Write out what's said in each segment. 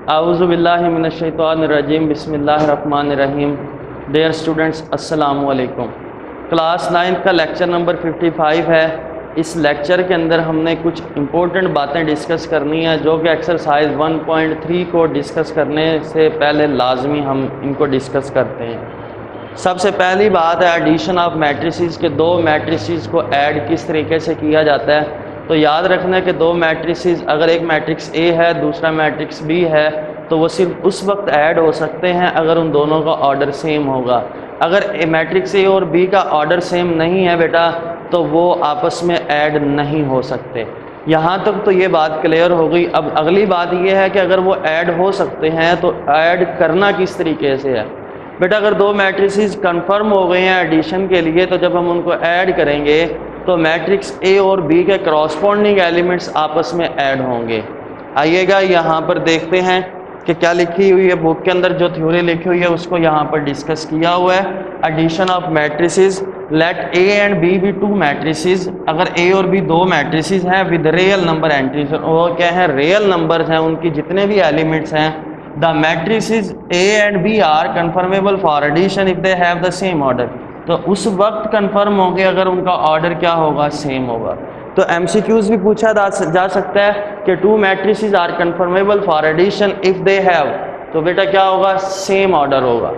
आऊज़ुबिल्लाहि मिनश्शैतानिर्रजीम बिस्मिल्लाहिर्रहमानिर्रहीम। Dear students, अस्सलामु अलैकुम। क्लास 9 का लेक्चर नंबर 55 है। इस लेक्चर के अंदर हमने कुछ इम्पोर्टेंट बातें डिस्कस करनी है जो कि एक्सरसाइज 1.3 को डिस्कस करने से पहले लाजमी हम इनको डिस्कस करते हैं। सबसे पहली बात है एडिशन ऑफ मैट्रिसेस के दो मैट्रिसेस को ऐड किस तरीके से किया जाता है। तो याद रखना कि दो मैट्रिसेस, अगर एक मैट्रिक्स ए है दूसरा मैट्रिक्स बी है, तो वो सिर्फ उस वक्त ऐड हो सकते हैं अगर उन दोनों का ऑर्डर सेम होगा। अगर मैट्रिक्स ए और बी का ऑर्डर सेम नहीं है बेटा, तो वो आपस में ऐड नहीं हो सकते। यहाँ तक तो ये बात क्लियर हो गई। अब अगली बात ये है कि अगर वो ऐड हो सकते हैं तो ऐड करना किस तरीके से है। बेटा अगर दो मैट्रिसेस कंफर्म हो गए हैं एडिशन के लिए, तो जब हम उनको ऐड करेंगे तो मैट्रिक्स ए और बी के करस्पॉन्डिंग एलिमेंट्स आपस में ऐड होंगे। आइएगा यहाँ पर देखते हैं कि क्या लिखी हुई है बुक के अंदर। जो थ्योरी लिखी हुई है उसको यहाँ पर डिस्कस किया हुआ है। Addition of matrices, let A and B B two matrices. अगर ए और बी दो मैट्रिसेस हैं विद रियल नंबर एंट्रीज, वो क्या है, रियल नंबर्स हैं, उनकी जितने भी एलिमेंट्स हैं। The matrices A and B are conformable for addition if they have the same order. तो उस वक्त कंफर्म होंगे अगर उनका ऑर्डर क्या होगा, सेम होगा। तो एमसीक्यूज भी पूछा जा सकता है कि two matrices are conformable for addition if they have, तो बेटा क्या होगा, सेम ऑर्डर होगा।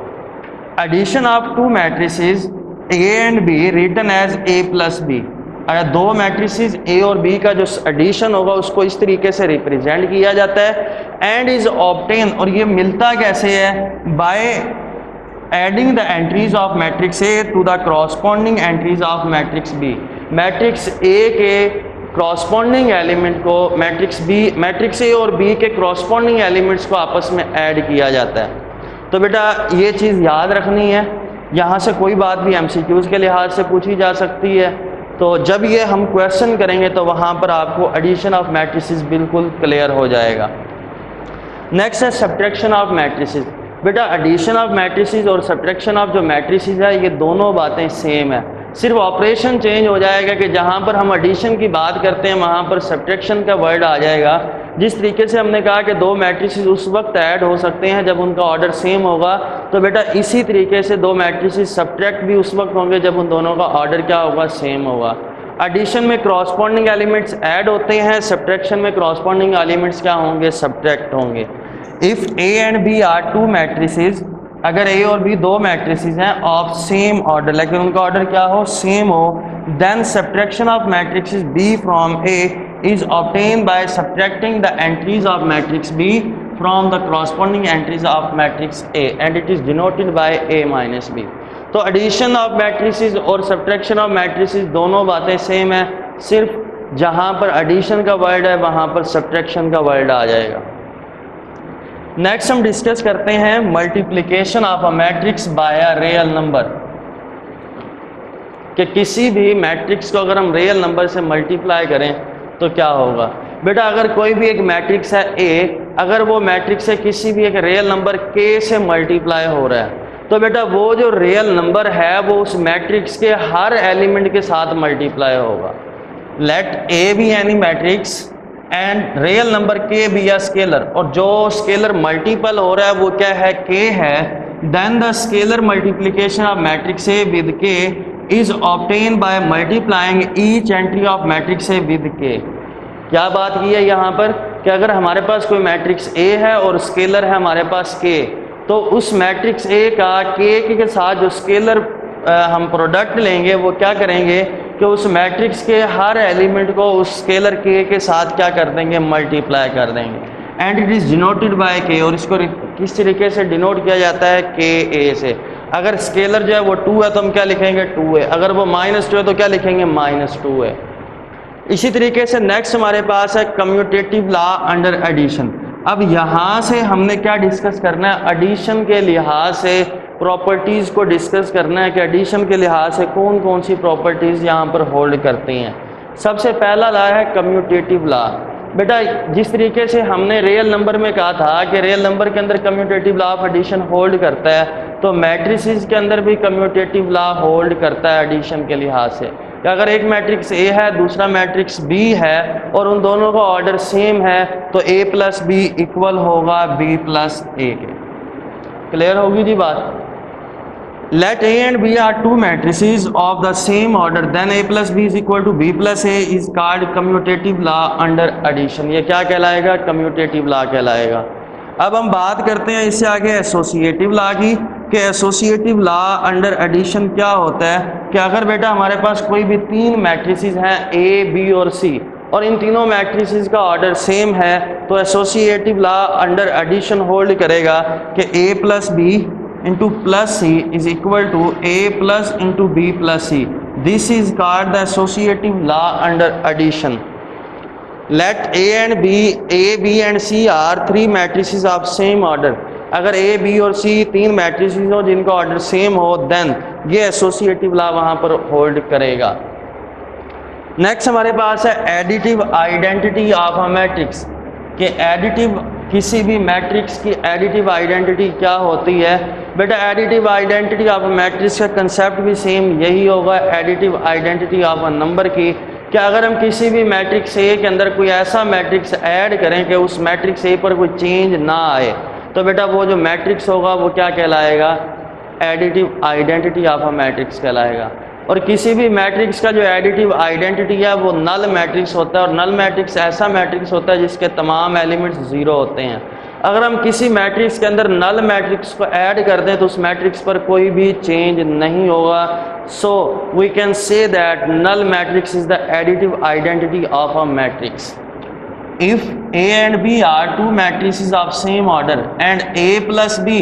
Addition of two matrices A and B written as A plus B. अगर दो मैट्रिसेस ए और बी का जो एडिशन होगा उसको इस तरीके से रिप्रेजेंट किया जाता है। एंड इज ऑब्टेन, और ये मिलता कैसे है, by adding the entries of matrix A to the corresponding entries of matrix B. Matrix A के क्रॉसपॉन्डिंग एलिमेंट को मैट्रिक्स ए और बी के क्रॉसपॉन्डिंग एलिमेंट्स को आपस में ऐड किया जाता है। तो बेटा ये चीज़ याद रखनी है। यहाँ से कोई बात भी एमसीक्यूज के लिहाज से पूछी जा सकती है, तो जब ये हम क्वेश्चन करेंगे तो वहाँ पर आपको एडिशन ऑफ मैट्रिसेस बिल्कुल क्लियर हो जाएगा। नेक्स्ट है सब्ट्रैक्शन ऑफ मैट्रिसेस। बेटा एडिशन ऑफ मैट्रिसेस और सब्ट्रैक्शन ऑफ जो मैट्रिसेस है ये दोनों बातें सेम है, सिर्फ ऑपरेशन चेंज हो जाएगा कि जहाँ पर हम एडिशन की बात करते हैं वहाँ पर सब्ट्रैक्शन का वर्ड आ जाएगा। जिस तरीके से हमने कहा कि दो मैट्रिसेस उस वक्त ऐड हो सकते हैं जब उनका ऑर्डर सेम होगा, तो बेटा इसी तरीके से दो मैट्रिसेस सब्ट्रैक्ट भी उस वक्त होंगे जब उन दोनों का ऑर्डर क्या होगा, सेम होगा। एडिशन में क्रॉसपॉन्डिंग एलिमेंट्स ऐड होते हैं, सब्ट्रैक्शन में क्रॉसपॉन्डिंग एलिमेंट्स क्या होंगे, सब्ट्रैक्ट होंगे। If A and B are two matrices, अगर ए और बी दो मैट्रिसेस हैं ऑफ सेम ऑर्डर, लेकिन उनका ऑर्डर क्या हो, सेम हो, then subtraction of matrix B from A is obtain by subtracting the entries of matrix B from the corresponding entries of matrix A and it is denoted by A minus B. तो addition of matrices और subtraction of matrices दोनों बातें same है, सिर्फ जहाँ पर addition का word है वहाँ पर सब्ट्रैक्शन का वर्ड आ जाएगा। नेक्स्ट हम डिस्कस करते हैं multiplication of a matrix bye a real number, कि किसी भी मैट्रिक्स को अगर हम रियल नंबर से मल्टीप्लाई करें तो क्या होगा। बेटा अगर कोई भी एक मैट्रिक्स है ए, अगर वो मैट्रिक्स है किसी भी एक रियल नंबर के से मल्टीप्लाई हो रहा है, तो बेटा वो जो रियल नंबर है वो उस मैट्रिक्स के हर एलिमेंट के साथ मल्टीप्लाई होगा। Let A be any matrix and real number k be या स्केलर, और जो स्केलर मल्टीपल हो रहा है वो क्या है, के है। Then the scalar multiplication of matrix A with K is obtain by multiplying each entry of matrix A with K. क्या बात की है यहाँ पर कि अगर हमारे पास कोई मैट्रिक्स ए है और स्केलर है हमारे पास के, तो उस मैट्रिक्स ए का के साथ जो स्केलर हम प्रोडक्ट लेंगे वो क्या करेंगे कि उस मैट्रिक्स के हर एलिमेंट को उस स्केलर के साथ क्या कर देंगे, मल्टीप्लाई कर देंगे। And it is denoted by के, और इसको किस तरीके से डिनोट किया जाता है, के ए से। अगर स्केलर जो है वो 2 है तो हम क्या लिखेंगे, 2 है। अगर वो -2 है तो क्या लिखेंगे, -2 है। इसी तरीके से नेक्स्ट हमारे पास है कम्यूटेटिव लॉ अंडर एडिशन। अब यहाँ से हमने क्या डिस्कस करना है, एडिशन के लिहाज से प्रॉपर्टीज़ को डिस्कस करना है कि एडिशन के लिहाज से कौन कौन सी प्रॉपर्टीज़ यहाँ पर होल्ड करती हैं। सबसे पहला लॉ है कम्यूटेटिव लॉ। बेटा जिस तरीके से हमने रियल नंबर में कहा था कि रियल नंबर के अंदर commutative law of addition hold करता है, तो मैट्रिसेस के अंदर भी कम्यूटेटिव लॉ होल्ड करता है एडिशन के लिहाज से। कि अगर एक मैट्रिक्स ए है दूसरा मैट्रिक्स बी है और उन दोनों का ऑर्डर सेम है तो ए प्लस बी इक्वल होगा बी प्लस ए के। क्लियर होगी जी बात। Let A and B are two matrices of the same order, then A plus B is equal to B plus A is called commutative law under addition। ये क्या कहलाएगा? commutative law कहलाएगा। अब हम बात करते हैं इससे आगे एसोसिएटिव लॉ की, कि एसोसिएटिव लॉ अंडर एडिशन क्या होता है। कि अगर बेटा हमारे पास कोई भी तीन मैट्रिसेस हैं ए बी और सी और इन तीनों मैट्रिसेस का ऑर्डर सेम है तो associative law under addition hold करेगा कि A plus B into plus c is equal to a plus into b plus c. This is called the associative law under addition. Let a b and c are three matrices of same order. अगर a b और c तीन matrices हो जिनका order same हो then ये associative law वहां पर hold करेगा। नेक्स्ट हमारे पास है additive identity of a matrix. कि एडिटिव किसी भी मैट्रिक्स की एडिटिव आइडेंटिटी क्या होती है। बेटा एडिटिव आइडेंटिटी ऑफ मैट्रिक्स का कंसेप्ट भी सेम यही होगा additive identity of a number की। कि अगर हम किसी भी मैट्रिक्स ए के अंदर कोई ऐसा मैट्रिक्स ऐड करें कि उस मैट्रिक्स ए पर कोई चेंज ना आए तो बेटा वो जो मैट्रिक्स होगा वो क्या कहलाएगा? Additive identity of a matrix कहलाएगा। और किसी भी मैट्रिक्स का जो एडिटिव आइडेंटिटी है वो नल मैट्रिक्स होता है और नल मैट्रिक्स ऐसा मैट्रिक्स होता है जिसके तमाम एलिमेंट्स ज़ीरो होते हैं। अगर हम किसी मैट्रिक्स के अंदर नल मैट्रिक्स को ऐड कर दें तो उस मैट्रिक्स पर कोई भी चेंज नहीं होगा। So we can say that null matrix is the additive identity of a matrix. If A and B are two matrices of same order and A plus B,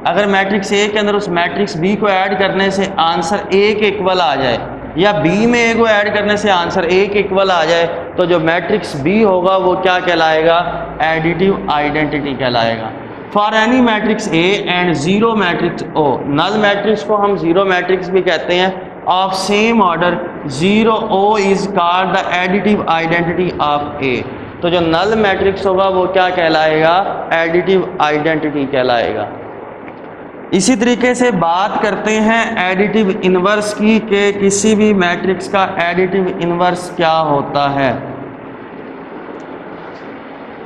अगर मैट्रिक्स ए के अंदर उस matrix B को add करने से answer A के equal आ जाए या बी में ए को ऐड करने से आंसर ए के इक्वल आ जाए तो जो मैट्रिक्स बी होगा वो क्या कहलाएगा? एडिटिव आइडेंटिटी कहलाएगा। For any matrix A and zero matrix O, null matrix को हम जीरो मैट्रिक्स भी कहते हैं, of same order zero O is called the additive identity of A. तो जो नल मैट्रिक्स होगा वो क्या कहलाएगा? एडिटिव आइडेंटिटी कहलाएगा। इसी तरीके से बात करते हैं एडिटिव इन्वर्स की, कि किसी भी मैट्रिक्स का एडिटिव इन्वर्स क्या होता है।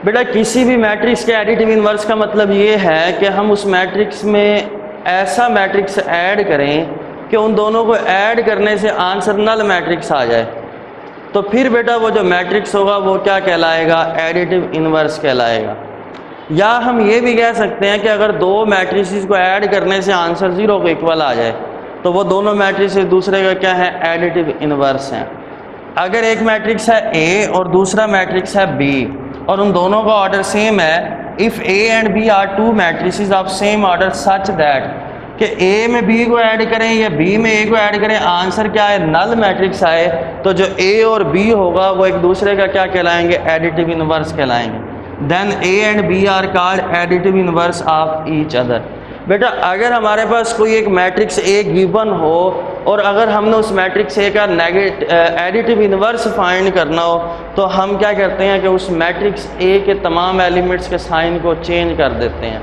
बेटा किसी भी मैट्रिक्स के एडिटिव इन्वर्स का मतलब ये है कि हम उस मैट्रिक्स में ऐसा मैट्रिक्स ऐड करें कि उन दोनों को ऐड करने से आंसर नल मैट्रिक्स आ जाए तो फिर बेटा वो जो मैट्रिक्स होगा वो क्या कहलाएगा? एडिटिव इन्वर्स कहलाएगा। या हम ये भी कह सकते हैं कि अगर दो मैट्रिसेस को ऐड करने से आंसर ज़ीरो के इक्वल आ जाए तो वो दोनों मैट्रिसेस दूसरे का क्या है? एडिटिव इन्वर्स हैं। अगर एक मैट्रिक्स है ए और दूसरा मैट्रिक्स है बी और उन दोनों का ऑर्डर सेम है, if A and B are two matrices of same order such that कि ए में बी को ऐड करें या बी में ए को ऐड करें आंसर क्या है? नल मैट्रिक्स आए तो जो ए और बी होगा वो एक दूसरे का क्या कहलाएंगे? एडिटिव इन्वर्स कहलाएंगे। Then A and B are called additive inverse of each other. बेटा अगर हमारे पास कोई एक मैट्रिक्स ए गिवन हो और अगर हमने उस मैट्रिक्स ए का एडिटिव इन्वर्स फाइंड करना हो तो हम क्या करते हैं कि उस मैट्रिक्स ए के तमाम एलिमेंट्स के साइन को चेंज कर देते हैं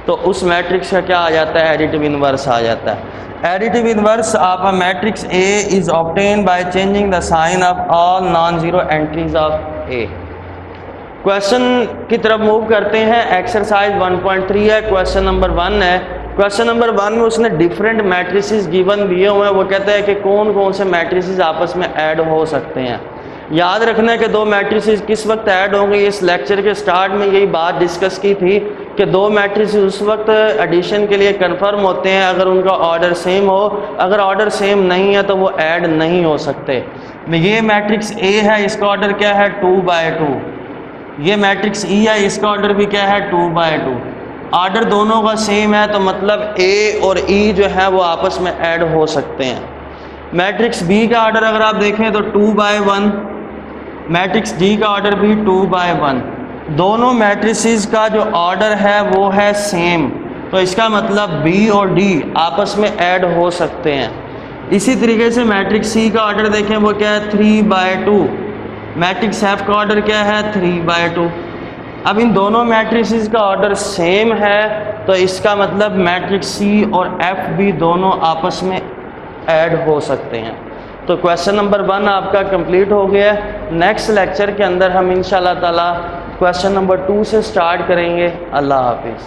तो उस मैट्रिक्स का क्या आ जाता है? एडिटिव इन्वर्स आ जाता है। Additive inverse of a matrix A is obtain by changing the sign of all non zero entries of A. Question की तरफ मूव करते हैं। एक्सरसाइज 1.3 है, क्वेश्चन नंबर 1 है। क्वेश्चन नंबर 1 में उसने डिफरेंट मैट्रिसेस गिवन दिए हुए हैं। वो कहता है कि कौन कौन से मैट्रिसेस आपस में ऐड हो सकते हैं। याद रखना है कि दो मैट्रिसेस किस वक्त ऐड होंगे। इस लेक्चर के स्टार्ट में यही बात डिस्कस की थी कि दो मैट्रिसेस उस वक्त एडिशन के लिए कंफर्म होते हैं अगर उनका ऑर्डर सेम हो। अगर ऑर्डर सेम नहीं है तो वो ऐड नहीं हो सकते। ये मैट्रिक्स ए है, इसका ऑर्डर क्या है? 2/2। ये मैट्रिक्स ई है, इसका ऑर्डर भी क्या है? 2/2। ऑर्डर दोनों का सेम है तो मतलब ए और ई जो है वो आपस में ऐड हो सकते हैं। मैट्रिक्स बी का ऑर्डर अगर आप देखें तो 2/1, मैट्रिक्स डी का ऑर्डर भी 2/1। दोनों मैट्रिसेस का जो ऑर्डर है वो है सेम तो इसका मतलब बी और डी आपस में ऐड हो सकते हैं। इसी तरीके से मैट्रिक्स सी का ऑर्डर देखें वो क्या है? 3/2। मैट्रिक्स एफ का ऑर्डर क्या है? 3/2। अब इन दोनों मैट्रिसेस का ऑर्डर सेम है तो इसका मतलब मैट्रिक्स सी और एफ भी दोनों आपस में ऐड हो सकते हैं। तो तो क्वेश्चन नंबर 1 आपका कंप्लीट हो गया है। नेक्स्ट लेक्चर के अंदर हम इंशाल्लाह ताला क्वेश्चन नंबर 2 से स्टार्ट करेंगे। अल्लाह हाफिज़।